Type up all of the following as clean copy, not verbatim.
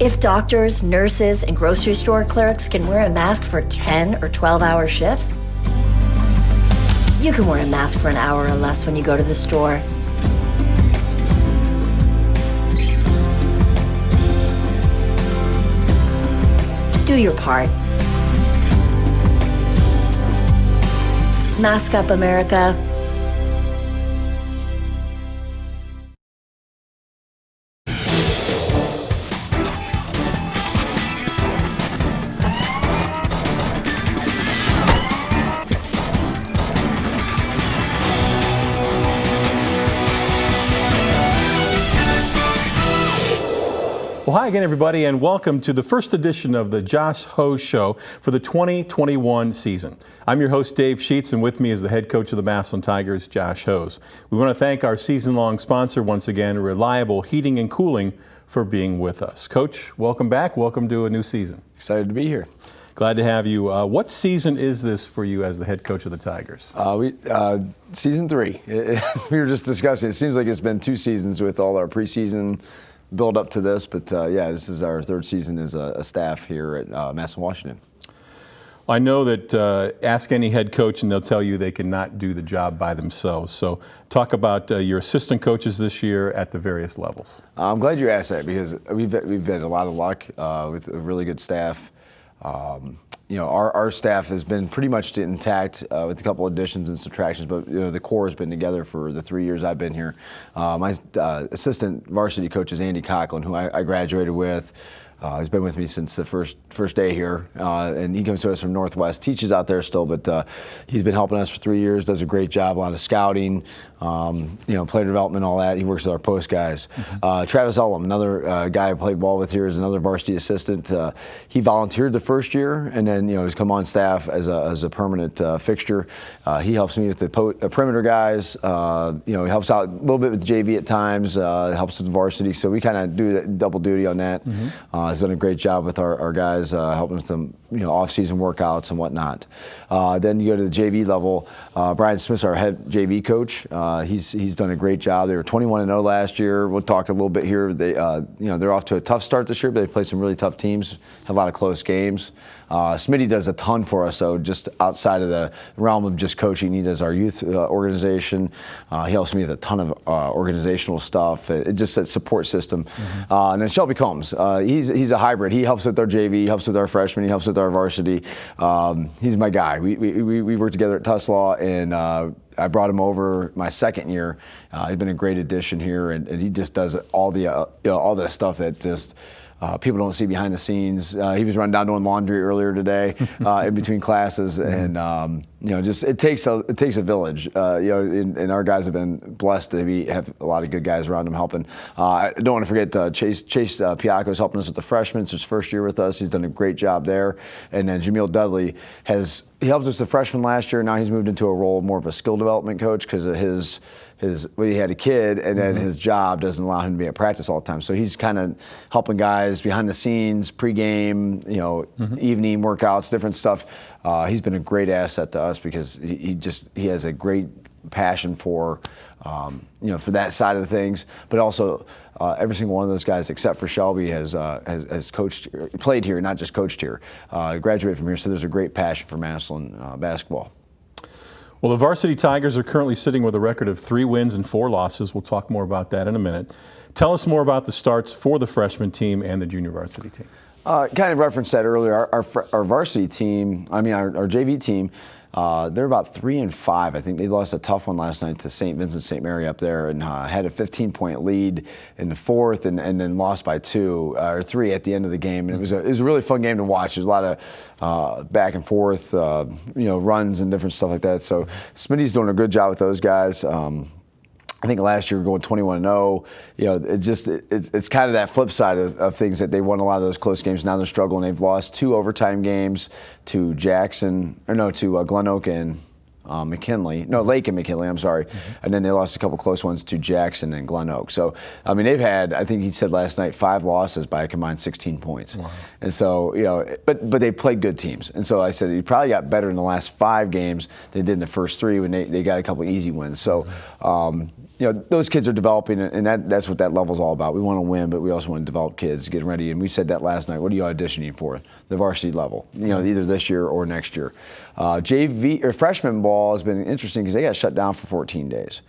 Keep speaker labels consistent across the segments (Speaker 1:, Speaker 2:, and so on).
Speaker 1: If doctors, nurses, and grocery store clerks can wear a mask for 10 or 12-hour shifts, you can wear a mask for an hour or less when you go to the store. Do your part. Mask up, America.
Speaker 2: Well, hi again, everybody, and welcome to the first edition of the Josh Ho Show for the 2021 season. I'm your host, Dave Sheets, and with me is the head coach of the Massillon Tigers, Josh Hose. We want to thank our season-long sponsor once again, Reliable Heating and Cooling, for being with us. Coach, welcome back. Welcome to a new season.
Speaker 3: Excited to be here.
Speaker 2: Glad to have you. What season is this for you as the head coach of the Tigers?
Speaker 3: Season 3. We were just discussing. It seems like it's been 2 seasons with all our preseason build up to this, but yeah, this is our 3rd season as a staff here at Massillon, Washington.
Speaker 2: I know that ask any head coach and they'll tell you they cannot do the job by themselves. So talk about your assistant coaches this year at the various levels.
Speaker 3: I'm glad you asked that because we've had a lot of luck with a really good staff. You know, our staff has been pretty much intact with a couple additions and subtractions, but you know, the core has been together for the 3 years I've been here. My assistant varsity coach is Andy Coughlin, who I graduated with. He's been with me since the first day here, and he comes to us from Northwest, teaches out there still, but he's been helping us for 3 years, does a great job, a lot of scouting, you know, player development, all that. He works with our post guys. Travis Ullum, another guy I played ball with here, is another varsity assistant. He volunteered the first year, and then you know he's come on staff as a permanent fixture. He helps me with the perimeter guys. You know, he helps out a little bit with JV at times. Helps with the varsity, so we kind of do double duty on that. He's done a great job with our guys, helping with some off-season workouts and whatnot. Then you go to the JV level. Brian Smith's our head JV coach. He's done a great job. They were 21-0 last year. We'll talk a little bit here. They they're off to a tough start this year, but they played some really tough teams. Had a lot of close games. Smitty does a ton for us, though, just outside of the realm of just coaching. He does our youth organization. He helps me with a ton of organizational stuff. It just a support system. And then Shelby Combs, he's a hybrid. He helps with our JV, he helps with our freshmen, he helps with our varsity. He's my guy. We worked together at Tuslaw, and I brought him over my 2nd year. He's been a great addition here, and he just does all the all the stuff that just people don't see behind the scenes. He was running down doing laundry earlier today in between classes, and just it takes a village. And our guys have been blessed to have a lot of good guys around them helping. I don't want to forget Chase Piacco is helping us with the freshmen. It's his 1st year with us. He's done a great job there. And then Jameel Dudley he helped us the freshman last year. Now he's moved into a role more of a skill development coach because of he had a kid, and then his job doesn't allow him to be at practice all the time. So he's kind of helping guys behind the scenes, pregame, evening workouts, different stuff. He's been a great asset to us because he has a great passion for for that side of the things. But also every single one of those guys, except for Shelby, has played here, not just coached here. Graduated from here, so there's a great passion for Massillon basketball.
Speaker 2: Well, the varsity Tigers are currently sitting with a record of 3 wins and 4 losses. We'll talk more about that in a minute. Tell us more about the starts for the freshman team and the junior varsity team.
Speaker 3: Kind of referenced that earlier. Our varsity team, our JV team, they're about 3-5. I think they lost a tough one last night to St. Vincent St. Mary up there, and had a 15-point lead in the 4th, and then lost by 2 or 3 at the end of the game. And it was a really fun game to watch. There's a lot of back and forth, runs and different stuff like that. So Smitty's doing a good job with those guys. I think last year we were going 21-0. It's kind of that flip side of things that they won a lot of those close games. Now they're struggling. They've lost 2 overtime games to Glen Oak and Lake and McKinley, I'm sorry. And then they lost a couple close ones to Jackson and Glen Oak. So, they've had, I think he said last night, 5 losses by a combined 16 points. Wow. And so, but they played good teams. And so I said he probably got better in the last 5 games than they did in the first 3 when they got a couple easy wins. So, those kids are developing, and that's what that level's all about. We want to win, but we also want to develop kids, get ready. And we said that last night. What are you auditioning for? The varsity level, either this year or next year. JV or freshman ball has been interesting because they got shut down for 14 days.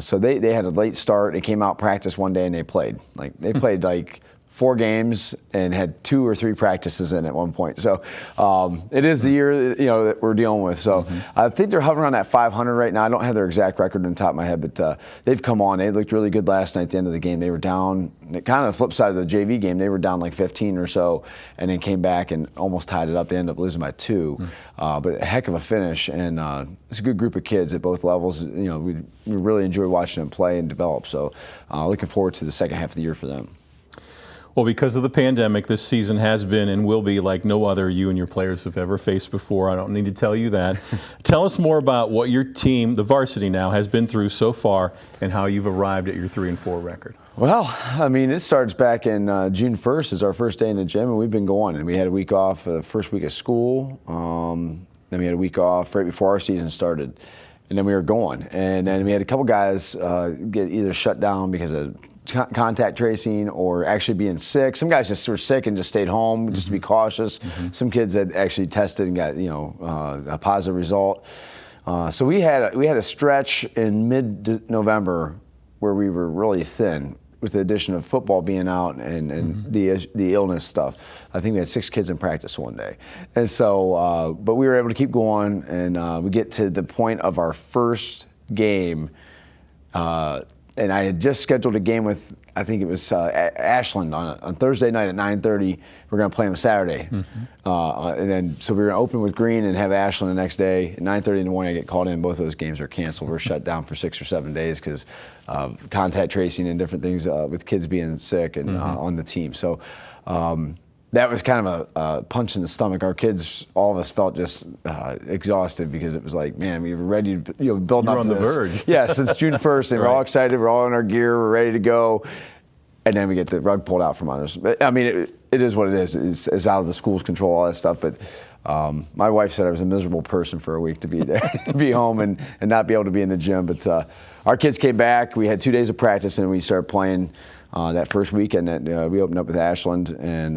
Speaker 3: So they had a late start. They came out, practiced one day, and they played. They played 4 games and had 2 or 3 practices in at one point. So it is the year that we're dealing with. So I think they're hovering around that 500 right now. I don't have their exact record on the top of my head, but they've come on. They looked really good last night at the end of the game. They were down, kind of the flip side of the JV game, they were down 15 or so and then came back and almost tied it up. They ended up losing by 2. But a heck of a finish, and it's a good group of kids at both levels. We really enjoy watching them play and develop. So looking forward to the second half of the year for them.
Speaker 2: Well, because of the pandemic, this season has been and will be like no other you and your players have ever faced before. I don't need to tell you that. Tell us more about what your team, the varsity now, has been through so far and how you've arrived at your 3-4 record.
Speaker 3: Well, it starts back in June 1st is our first day in the gym, and we've been going. And we had a week off the first week of school. Then we had a week off right before our season started. And then we were going. And then we had a couple guys get either shut down because of contact tracing or actually being sick. Some guys just were sick and just stayed home just to be cautious. Some kids had actually tested and got a positive result. So we had a stretch in mid-November where we were really thin with the addition of football being out and the illness stuff. I think we had 6 kids in practice one day. And so, but we were able to keep going, and we get to the point of our first game. And I had just scheduled a game with, I think it was Ashland on Thursday night at 9:30. We're going to play them Saturday. And then, so we were going to open with Green and have Ashland the next day. At 9:30 in the morning, I get called in. Both those games are canceled. We're shut down for 6 or 7 days because contact tracing and different things with kids being sick and on the team. So that was kind of a punch in the stomach. Our kids, all of us, felt just exhausted because it was like, man, we were ready to build up to this.
Speaker 2: You're on the verge.
Speaker 3: Yeah, since June 1st, and we're all excited. We're all in our gear. We're ready to go. And then we get the rug pulled out from under us. But, it is what it is. It's out of the school's control, all that stuff. But my wife said I was a miserable person for a week to be there, to be home and not be able to be in the gym. But our kids came back. We had 2 days of practice, and we started playing that first weekend. That we opened up with Ashland and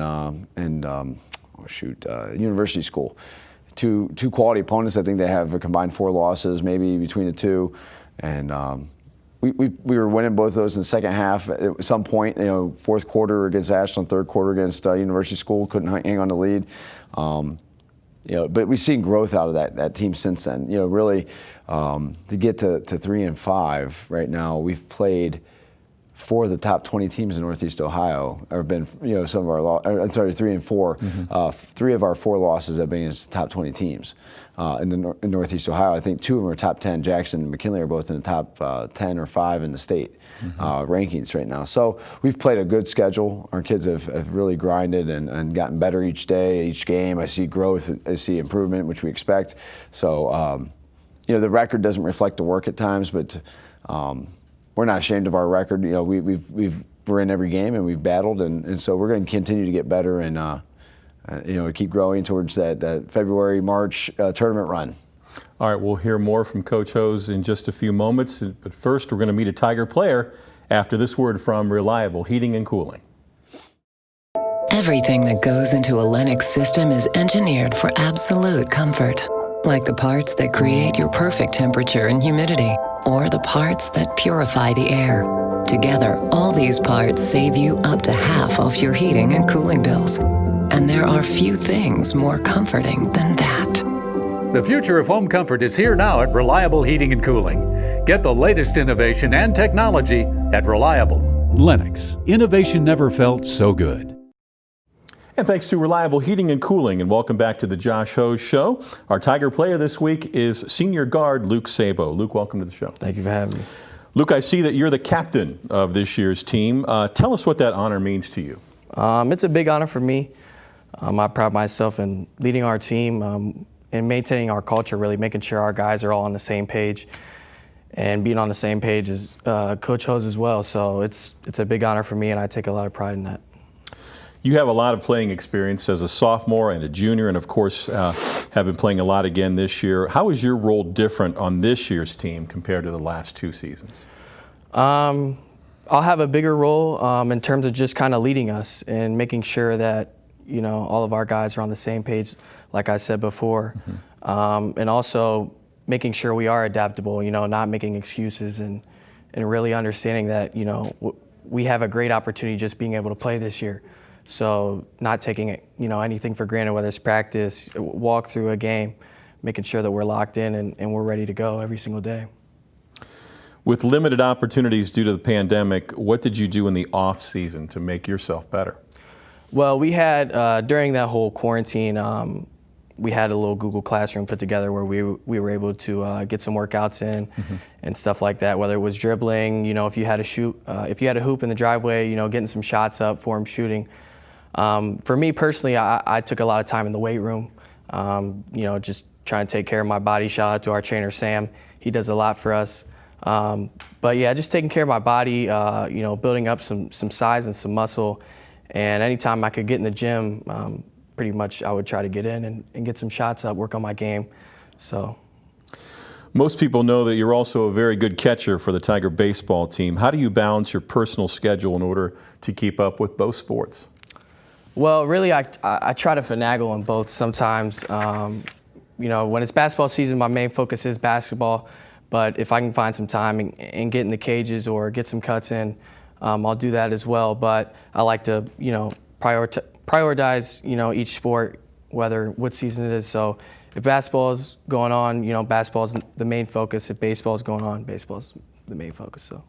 Speaker 3: University School. Two quality opponents. I think they have a combined 4 losses, maybe between the two. And we were winning both of those in the second half at some point. Fourth quarter against Ashland, third quarter against University School. Couldn't hang on the lead. But we've seen growth out of that team since then. Really to get to 3-5 right now. We've played 4 of the top 20 teams in Northeast Ohio, or been, some of our, 3-4. 3 of our 4 losses have been against the top 20 teams in Northeast Ohio. I think 2 of them are top 10. Jackson and McKinley are both in the top 10 or 5 in the state rankings right now. So we've played a good schedule. Our kids have really grinded and gotten better each day, each game. I see growth, I see improvement, which we expect. So, the record doesn't reflect the work at times, but we're not ashamed of our record. We're in every game and we've battled, and so we're going to continue to get better and keep growing towards that February, March tournament run.
Speaker 2: All right, we'll hear more from Coach Hose in just a few moments, but first we're going to meet a Tiger player after this word from Reliable Heating and Cooling.
Speaker 4: Everything that goes into a Lennox system is engineered for absolute comfort. Like the parts that create your perfect temperature and humidity, or the parts that purify the air. Together, all these parts save you up to half off your heating and cooling bills. And there are few things more comforting than that.
Speaker 5: The future of home comfort is here now at Reliable Heating and Cooling. Get the latest innovation and technology at Reliable. Lennox, innovation never felt so good.
Speaker 2: And thanks to Reliable Heating and Cooling, and welcome back to the Josh Hose Show. Our Tiger player this week is senior guard Luke Sabo. Luke, welcome to the show.
Speaker 6: Thank you for having me.
Speaker 2: Luke, I see that you're the captain of this year's team. Tell us what that honor means to you.
Speaker 6: It's a big honor for me. I pride myself in leading our team and maintaining our culture, really making sure our guys are all on the same page and being on the same page as Coach Hose as well. So it's a big honor for me, and I take a lot of pride in that.
Speaker 2: You have a lot of playing experience as a sophomore and a junior, and of course have been playing a lot again this year. How is your role different on this year's team compared to the last 2 seasons?
Speaker 6: I'll have a bigger role in terms of just kind of leading us and making sure that, all of our guys are on the same page, like I said before. And also making sure we are adaptable, not making excuses and really understanding that, we have a great opportunity just being able to play this year. So not taking it, anything for granted, whether it's practice, walk through a game, making sure that we're locked in and we're ready to go every single day.
Speaker 2: With limited opportunities due to the pandemic, what did you do in the off season to make yourself better?
Speaker 6: Well, we had, during that whole quarantine, we had a little Google Classroom put together where we were able to get some workouts in and stuff like that, whether it was dribbling, if you had a hoop in the driveway, getting some shots up for him shooting. For me personally, I took a lot of time in the weight room, just trying to take care of my body. Shout out to our trainer, Sam. He does a lot for us. But yeah, just taking care of my body, building up some size and some muscle. And anytime I could get in the gym, pretty much I would try to get in and get some shots up, work on my game. So.
Speaker 2: Most people know that you're also a very good catcher for the Tiger baseball team. How do you balance your personal schedule in order to keep up with both sports?
Speaker 6: Well, really, I try to finagle on both sometimes. When it's basketball season, my main focus is basketball. But if I can find some time and get in the cages or get some cuts in, I'll do that as well. But I like to, prioritize, each sport, what season it is. So if basketball is going on, basketball is the main focus. If baseball is going on, baseball is the main focus. So.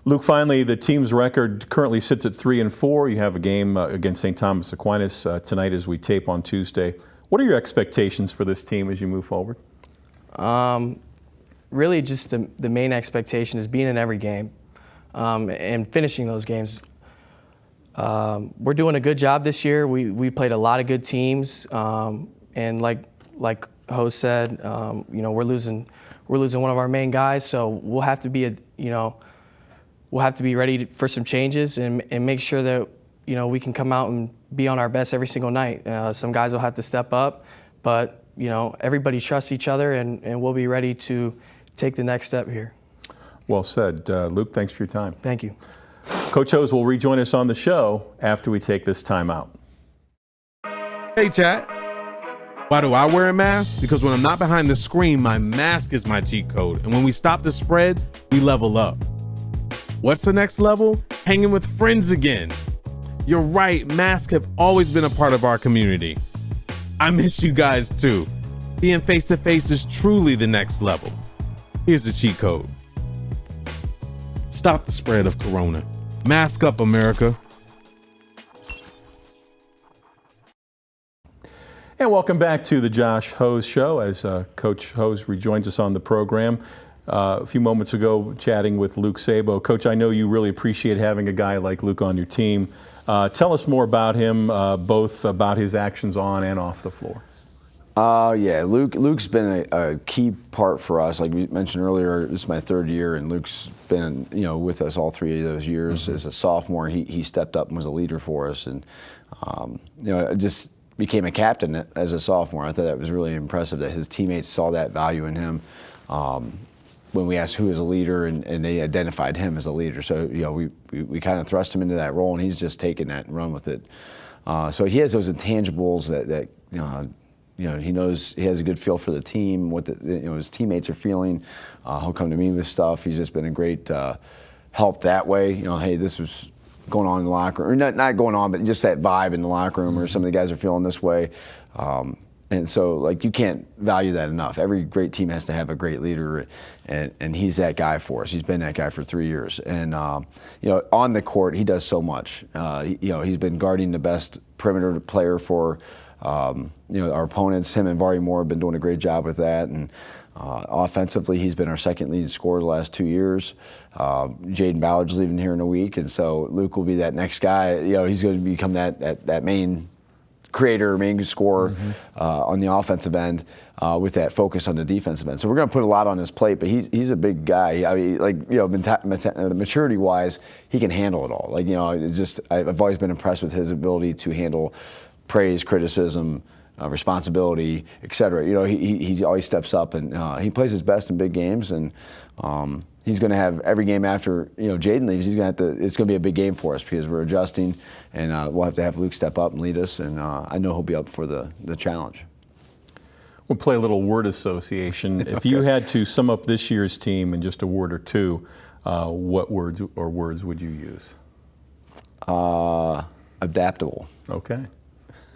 Speaker 2: Luke, finally, the team's record currently sits at 3-4. You have a game against St. Thomas Aquinas tonight as we tape on Tuesday. What are your expectations for this team as you move forward?
Speaker 6: Really, just the main expectation is being in every game and finishing those games. We're doing a good job this year. We played a lot of good teams, and like Ho said, we're losing one of our main guys, so we'll have to be ready for some changes and make sure that we can come out and be on our best every single night. Some guys will have to step up, but everybody trusts each other, and we'll be ready to take the next step here.
Speaker 2: Well said. Luke, thanks for your time.
Speaker 6: Thank you.
Speaker 2: Coach Hose will rejoin us on the show after we take this time out.
Speaker 7: Hey, chat. Why do I wear a mask? Because when I'm not behind the screen, my mask is my cheat code. And when we stop the spread, we level up. What's the next level? Hanging with friends again. You're right, masks have always been a part of our community. I miss you guys too. Being face-to-face is truly the next level. Here's the cheat code. Stop the spread of corona. Mask up, America.
Speaker 2: And welcome back to the Josh Hose Show as Coach Hose rejoins us on the program. A few moments ago, chatting with Luke Sabo. Coach, I know you really appreciate having a guy like Luke on your team. Tell us more about him, both about his actions on and off the floor.
Speaker 3: Yeah, Luke's been a key part for us. Like we mentioned earlier, this is my third year, and Luke's been with us all 3 of those years. As a sophomore, he stepped up and was a leader for us, and just became a captain as a sophomore. I thought that was really impressive that his teammates saw that value in him. When we asked who is a leader, and they identified him as a leader. So we kind of thrust him into that role, and he's just taken that and run with it. So he has those intangibles that he knows. He has a good feel for the team, what his teammates are feeling. He'll come to me with stuff. He's just been a great help that way. Hey, this was going on in the locker room, or not going on, but just that vibe in the locker room, or some of the guys are feeling this way. And so, you can't value that enough. Every great team has to have a great leader, and he's that guy for us. He's been that guy for 3 years. And, on the court, he does so much. He's been guarding the best perimeter player for, our opponents. Him and Vari Moore have been doing a great job with that. And offensively, he's been our second leading scorer the last 2 years. Jaden Ballard's leaving here in a week, and so Luke will be that next guy. He's going to become that main creator, main scorer on the offensive end with that focus on the defensive end. So we're going to put a lot on his plate, but he's a big guy. I mean, maturity-wise, he can handle it all. I've always been impressed with his ability to handle praise, criticism, responsibility, et cetera. He always steps up, and he plays his best in big games, and he's going to have every game after Jaden leaves. He's going to have to. It's going to be a big game for us because we're adjusting, and we'll have to have Luke step up and lead us. And I know he'll be up for the challenge.
Speaker 2: We'll play a little word association. If you had to sum up this year's team in just a word or two, what words would you use?
Speaker 3: Adaptable.
Speaker 2: Okay.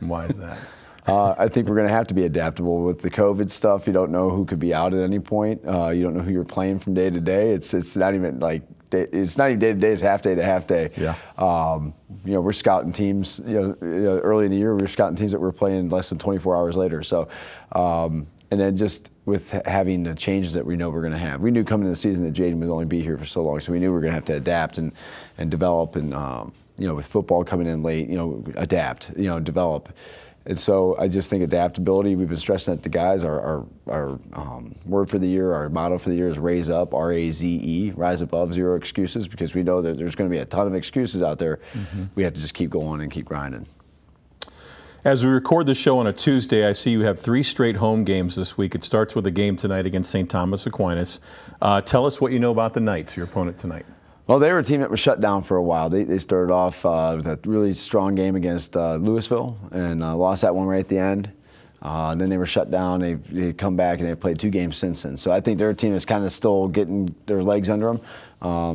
Speaker 2: And why is that?
Speaker 3: I think we're going to have to be adaptable with the COVID stuff. You don't know who could be out at any point. You don't know who you're playing from day to day. It's not even like it's not even day to day. It's half day to half day.
Speaker 2: Yeah.
Speaker 3: We're scouting teams. Early in the year, we were scouting teams that were playing less than 24 hours later. So, and then just with having the changes that we know we're going to have, we knew coming into the season that Jaden would only be here for so long. So we knew we were going to have to adapt and develop. And with football coming in late, adapt. Develop. And so I just think adaptability, we've been stressing that to guys. Our word for the year, our motto for the year is raise up, R-A-Z-E, rise above, zero excuses, because we know that there's going to be a ton of excuses out there. Mm-hmm. We have to just keep going and keep grinding.
Speaker 2: As we record this show on a Tuesday, I see you have 3 straight home games this week. It starts with a game tonight against St. Thomas Aquinas. Tell us what you know about the Knights, your opponent tonight.
Speaker 3: Well, they were a team that was shut down for a while. They started off with a really strong game against Louisville and lost that one right at the end. Then they were shut down. They come back and they've played 2 games since then. So I think their team is kind of still getting their legs under them.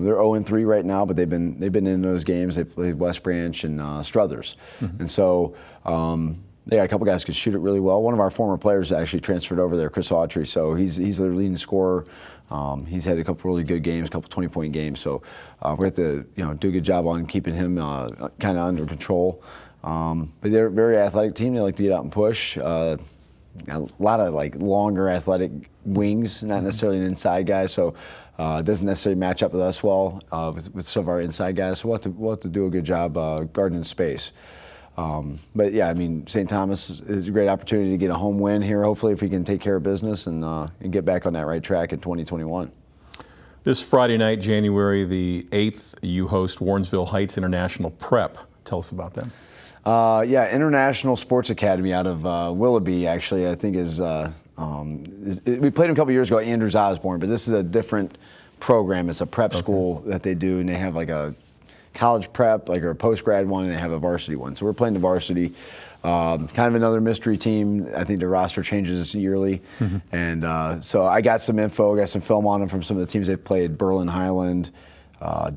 Speaker 3: They're 0-3 right now, but they've been in those games. They played West Branch and Struthers, and so they got a couple guys who could shoot it really well. One of our former players actually transferred over there, Chris Autry. So he's their leading scorer. He's had a couple really good games, a couple 20-point games. So we have to do a good job on keeping him kind of under control. But they're a very athletic team. They like to get out and push. A lot of longer athletic wings, not necessarily an inside guy. So it doesn't necessarily match up with us well with some of our inside guys. So we'll have to do a good job guarding space. But yeah, St. Thomas is a great opportunity to get a home win here. Hopefully, if we can take care of business and get back on that right track in 2021.
Speaker 2: This Friday night, January the 8th, you host Warrensville Heights International Prep. Tell us about them.
Speaker 3: International Sports Academy out of Willoughby, actually, I think is we played them a couple years ago at Andrews Osborne, but this is a different program. It's a prep school that they do, and they have a college prep, or a post-grad one, and they have a varsity one. So we're playing the varsity. Kind of another mystery team. I think the roster changes yearly. Mm-hmm. And so I got some info, got some film on them from some of the teams they've played, Berlin Highland,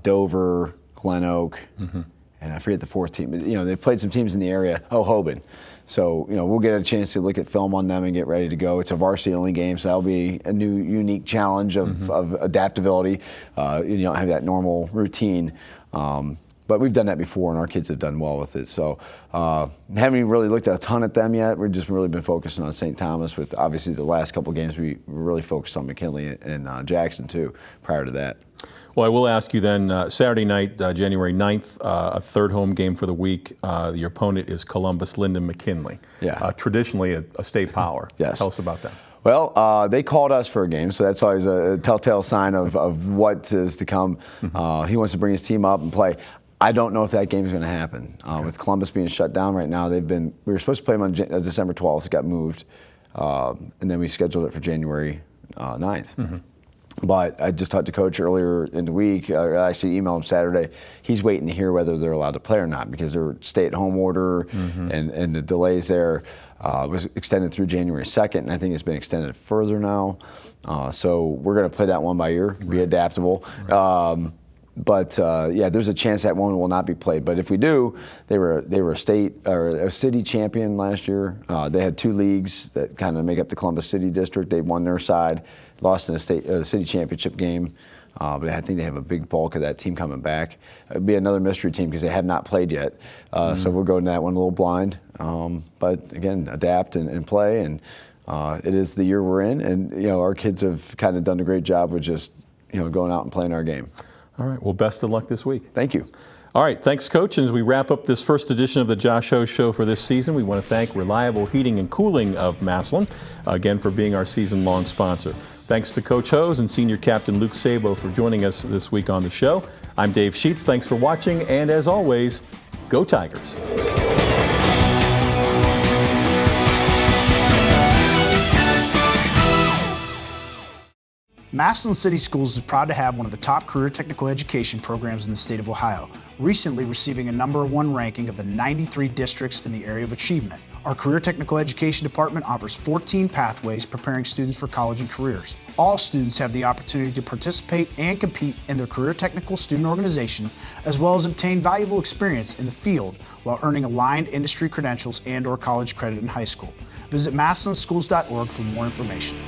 Speaker 3: Dover, Glen Oak, and I forget the 4th team. They've played some teams in the area. Hoban. So, we'll get a chance to look at film on them and get ready to go. It's a varsity-only game, so that'll be a new, unique challenge of adaptability. You don't have that normal routine. But we've done that before, and our kids have done well with it. So haven't really looked a ton at them yet. We've just really been focusing on St. Thomas with, obviously, the last couple games we were really focused on McKinley and Jackson, too, prior to that.
Speaker 2: Well, I will ask you then, Saturday night, January 9th, a 3rd home game for the week. Your opponent is Columbus Linden McKinley. Yeah. Traditionally a state power.
Speaker 3: Yes.
Speaker 2: Tell us about that.
Speaker 3: Well, they called us for a game, so that's always a telltale sign of what is to come. He wants to bring his team up and play. I don't know if that game is going to happen. With Columbus being shut down right now, we were supposed to play them on December 12th. It got moved, and then we scheduled it for January 9th. But I just talked to Coach earlier in the week. I actually emailed him Saturday. He's waiting to hear whether they're allowed to play or not because their stay-at-home order and the delays there was extended through January 2nd, and I think it's been extended further now. So we're going to play that one by ear, be adaptable. But there's a chance that one will not be played. But if we do, they were a state or a city champion last year. They had 2 leagues that kind of make up the Columbus City District. They won their side, lost in a city championship game. But I think they have a big bulk of that team coming back. It'll be another mystery team because they have not played yet. So we'll go in that one a little blind. But again, adapt and play. And it is the year we're in. And our kids have kind of done a great job with just going out and playing our game.
Speaker 2: All right. Well, best of luck this week.
Speaker 3: Thank you.
Speaker 2: All right. Thanks, Coach. And as we wrap up this first edition of the Josh Ho Show for this season, we want to thank Reliable Heating and Cooling of Massillon, again, for being our season-long sponsor. Thanks to Coach Hose and Senior Captain Luke Sabo for joining us this week on the show. I'm Dave Sheets. Thanks for watching. And as always, go Tigers.
Speaker 8: Massillon City Schools is proud to have one of the top career technical education programs in the state of Ohio, recently receiving a #1 ranking of the 93 districts in the area of achievement. Our Career Technical Education Department offers 14 pathways preparing students for college and careers. All students have the opportunity to participate and compete in their career technical student organization, as well as obtain valuable experience in the field while earning aligned industry credentials and/or college credit in high school. Visit massillonschools.org for more information.